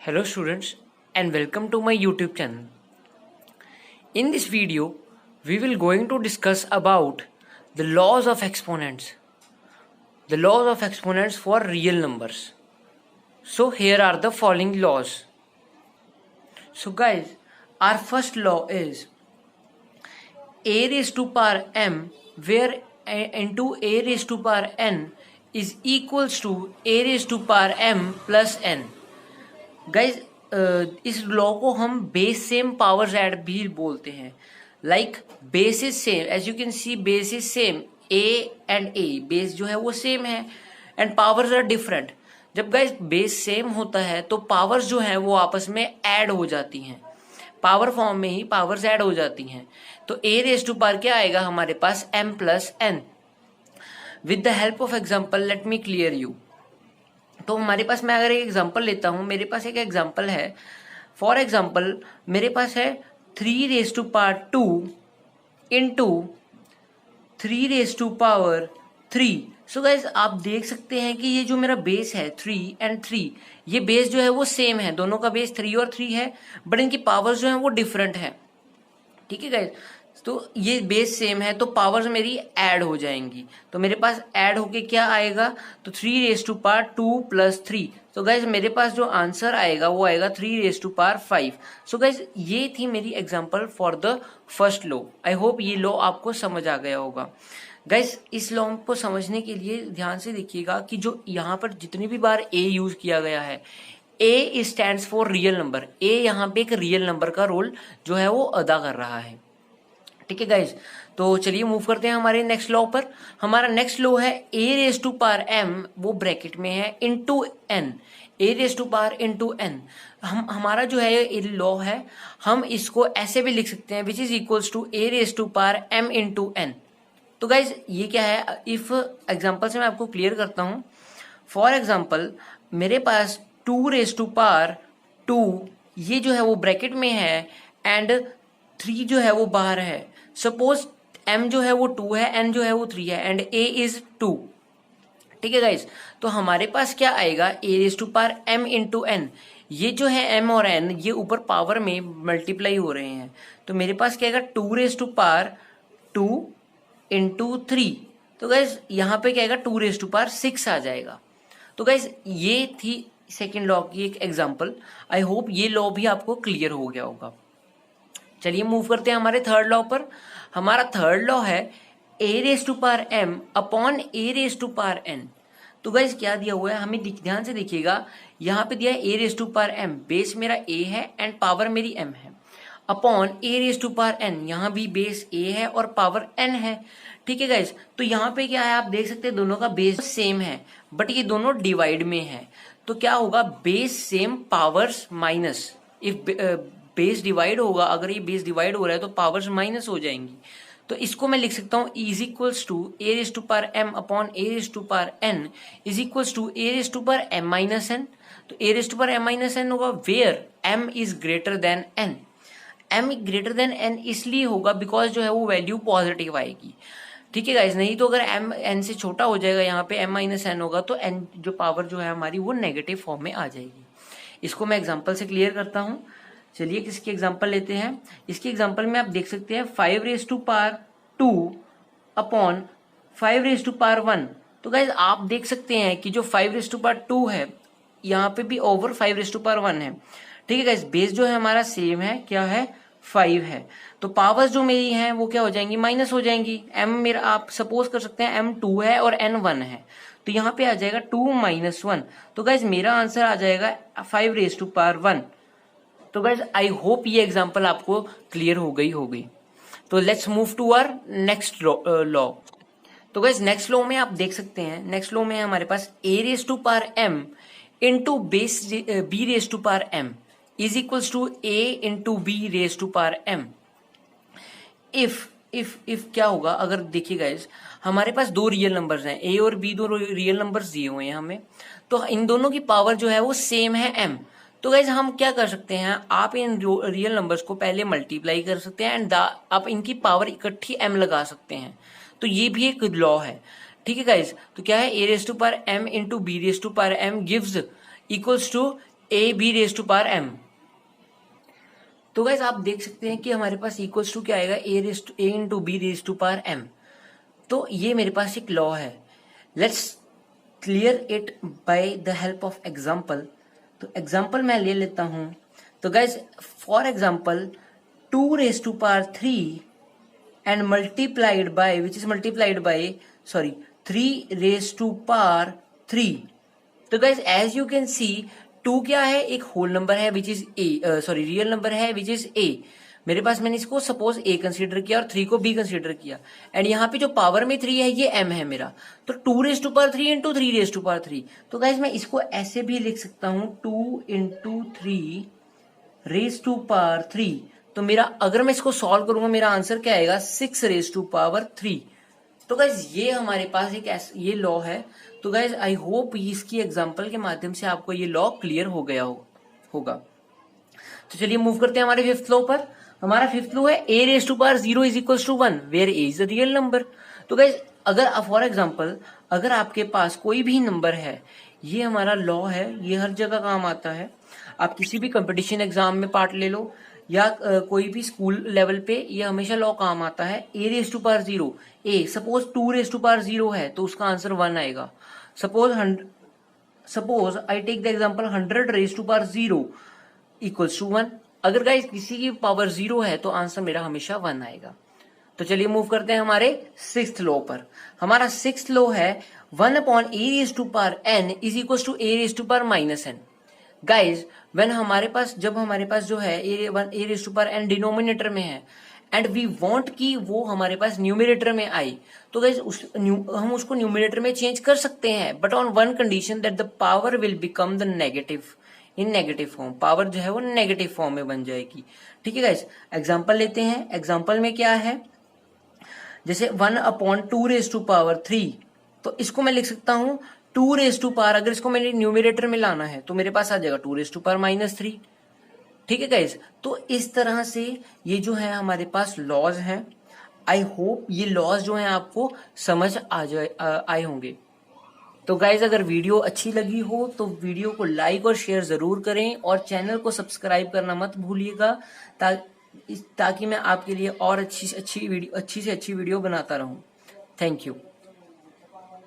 Hello students and welcome to my YouTube channel. In this video, we will going to discuss about the laws of exponents. The laws of exponents for real numbers. So here are the following laws. So guys, our first law is a raised to power m where into a raised to power n is equals to a raised to power m plus n. Guys इस law को हम base same powers add भी बोलते हैं. Like base is same, as you can see base is same, A and A base जो है वो same है एंड पावर्स आर डिफरेंट. जब गाइज बेस सेम होता है तो पावर्स जो है वो आपस में ऐड हो जाती हैं, पावर फॉर्म में ही पावर्स ऐड हो जाती हैं. तो ए रेज टू पावर क्या आएगा हमारे पास m plus N. With the help of example let me clear you. तो हमारे पास मैं अगर एक एग्जांपल लेता हूं, मेरे पास एक एग्जांपल है. फॉर एग्जांपल मेरे पास है 3 raise to power 2 into 3 raise to power 3. So guys आप देख सकते हैं कि ये जो मेरा बेस है 3 एंड 3, ये बेस जो है वो सेम है, दोनों का बेस 3 और 3 है, बट इनकी पावर्स जो है वो डिफरेंट है. ठीक है गाइज, तो ये बेस सेम है तो पावर्स मेरी ऐड हो जाएंगी. तो मेरे पास ऐड होके क्या आएगा, तो 3 रेज टू पावर 2 प्लस 3. तो गाइज मेरे पास जो आंसर आएगा वो आएगा 3 raise to power 5. So guys ये थी मेरी example for the first law. I hope ये लॉ आपको समझ आ गया होगा. गाइज इस लॉ को समझने के लिए ध्यान से देखिएगा कि जो यहाँ पर जितनी भी बार ए यूज किया गया है, A stands for real number. A यहाँ पे एक रियल नंबर का रोल जो है वो अदा कर रहा है. ठीक है गाइज, तो चलिए मूव करते हैं हमारे नेक्स्ट लॉ पर. हमारा नेक्स्ट लॉ है A raise to power M, वो ब्रैकेट में है, into N. A raise to power into N. हमारा जो है ये लॉ है, हम इसको ऐसे भी लिख सकते हैं which is equals to A raise to power M into N. तो गाइज ये क्या है, इफ एग्जांपल से मैं आपको क्लियर करता हूं. फॉर एग्जांपल मेरे पास 2 रेज टू पावर 2 ये जो है वो ब्रैकेट में है एंड 3 जो है वो बाहर है. सपोज m जो है वो 2 है, n जो है वो 3 है एंड a इज 2. ठीक है गाइज, तो हमारे पास क्या आएगा, a raise to power m into N. ये जो है m और n ये ऊपर पावर में मल्टीप्लाई हो रहे हैं, तो मेरे पास क्या आएगा 2 रेज टू पावर 2 इंटू 3. तो गाइज यहाँ पे क्या आएगा 2 रेज टू पावर 6 आ जाएगा. तो गाइज ये थी सेकेंड लॉ की एक एग्जाम्पल. आई होप ये लॉ भी आपको क्लियर हो गया होगा. चलिए मूव करते हैं हमारे थर्ड लॉ पर. हमारा थर्ड लॉ है A raise to power M upon A raise to power N. तो गाइज क्या दिया हुआ है, हमें ध्यान से देखिएगा. यहाँ पे दिया है A raise to power M, base मेरा ए है एंड पावर मेरी एम है, upon A raise to power N. यहाँ भी बेस ए है और पावर एन है. ठीक है गाइज, तो यहाँ पे क्या है, आप देख सकते हैं दोनों का बेस सेम है बट ये दोनों डिवाइड में है. तो क्या होगा, base same powers minus. If base divide होगा, अगर ये बेस डिवाइड हो रहा है तो पावर्स माइनस हो जाएंगी. तो इसको मैं लिख सकता हूं is equals to A raise to power M upon A raise to power N is equals to A raise to power M minus N. तो A raise to power M minus N होगा where M is greater than N. M greater than N इसलिए होगा because जो है वो value positive आएगी. ठीक है गाइज, नहीं तो अगर एम एन से छोटा हो जाएगा, यहाँ पे एम माइनस एन होगा तो एन जो पावर जो है हमारी वो नेगेटिव फॉर्म में आ जाएगी. इसको मैं एग्जाम्पल से क्लियर करता हूँ. चलिए किसकी एग्जांपल लेते हैं. इसकी एग्जांपल में आप देख सकते हैं 5 raise to power 2 upon 5 raise to power 1. तो गाइज आप देख सकते हैं कि जो 5 रेज टू पावर 2 है यहाँ पे भी ओवर 5 रेज टू पावर 1 है. ठीक है गाइज, बेस जो है हमारा सेम है, क्या है 5 है. तो पावर्स जो मेरी हैं वो क्या हो जाएंगी, माइनस हो जाएंगी. m मेरा आप सपोज कर सकते हैं m 2 है और n 1 है, तो यहाँ पे आ जाएगा 2 माइनस 1. तो गाइज मेरा आंसर आ जाएगा 5 रेज टू पावर 1. तो गाइज आई होप ये एग्जांपल आपको क्लियर हो गई होगी. तो let's move to our next law. तो गाइज नेक्स्ट लॉ में आप देख सकते हैं, नेक्स्ट लॉ में है हमारे पास A raise to power M into base B raise to power M is equals to A into B raise to power M. If क्या होगा, अगर देखिए गाइज हमारे पास दो रियल नंबर्स हैं, ए और बी, दो रियल नंबर्स दिए हुए हैं हमें, तो इन दोनों की पावर जो है वो सेम है m. तो गाइज हम क्या कर सकते हैं, आप इन रियल नंबर्स को पहले मल्टीप्लाई कर सकते हैं एंड आप इनकी पावर इकट्ठी m लगा सकते हैं. तो ये भी एक लॉ है. ठीक है गाइज, तो क्या है, A raise to power m into B raise to power m gives equals to A B raise to power M. तो गाइस आप देख सकते हैं कि हमारे पास इक्वल्स टू क्या आएगा, A into B raise to power M. तो ये मेरे पास एक लॉ है। Let's clear it by the help of example. तो एग्जाम्पल मैं ले लेता हूं। तो guys for example 2 raise to power 3 and multiplied by, which is multiplied by 3 raised to power 3। तो guys as you can see 2 क्या है, एक होल नंबर है which is a, real number है विच इज ए। मेरे पास मैंने इसको suppose ए consider किया और 3 को बी कंसीडर किया, एंड यहाँ पे जो पावर में 3 है ये एम है मेरा। तो 2 raise to power 3 into 3 raise to power 3। तो गाइज मैं इसको ऐसे भी लिख सकता हूं 2 इंटू 3 रेज टू पावर 3। तो मेरा अगर मैं इसको सॉल्व करूंगा मेरा आंसर क्या आएगा, 6 रेज टू पावर 3। तो गाइज ये हमारे पास एक ये लॉ है। तो गाइज आई होप इसकी एग्जांपल के माध्यम से आपको ये लॉ क्लियर हो गया होगा। तो चलिए मूव करते हैं हमारे फिफ्थ लॉ पर। हमारा फिफ्थ लॉ है A raise to power 0 is equal to 1 where A is the real number. तो गाइज अगर फॉर एग्जाम्पल अगर आपके पास कोई भी नंबर है, ये हमारा लॉ है, ये हर जगह काम आता है। आप किसी भी कंपटीशन एग्जाम में पार्ट ले लो या कोई भी स्कूल लेवल पे, ये हमेशा लॉ काम आता है। A raise to power 0, A suppose 2 raise to power 0 है तो उसका आंसर 1 आएगा। Suppose I take the example 100 raise to power 0 equals to 1। अगर गाइस किसी की पावर 0 है तो आंसर मेरा हमेशा 1 आएगा। तो चलिए मूव करते हैं हमारे सिक्स्थ लॉ पर। हमारा सिक्स्थ लॉ है 1 upon A raise to power n is equal to A raise to power minus n। Guys when जब हमारे पास जो है A raise to power n denominator में है एंड वी वांट कि वो हमारे पास न्यूमरेटर में आए, तो गाइज हम उसको न्यूमरेटर में चेंज कर सकते हैं, but on one condition that the power will become the negative in negative form. Power जो है वो नेगेटिव फॉर्म में बन जाएगी। ठीक है गाइज, एग्जाम्पल लेते हैं। एग्जाम्पल में क्या है, जैसे 1 अपॉन 2 रेज टू पावर 3, तो इसको मैं लिख सकता हूं 2 रेज टू पावर, अगर इसको मैंने न्यूमरेटर में लाना है तो मेरे पास आ जाएगा 2 रेज टू पावर माइनस 3। ठीक है गाइज, तो इस तरह से ये जो है हमारे पास लॉज हैं। आई होप ये लॉज जो हैं आपको समझ आए होंगे। तो गाइज अगर वीडियो अच्छी लगी हो तो वीडियो को लाइक और शेयर जरूर करें और चैनल को सब्सक्राइब करना मत भूलिएगा, ताकि मैं आपके लिए और अच्छी से अच्छी वीडियो बनाता रहूं। Thank you.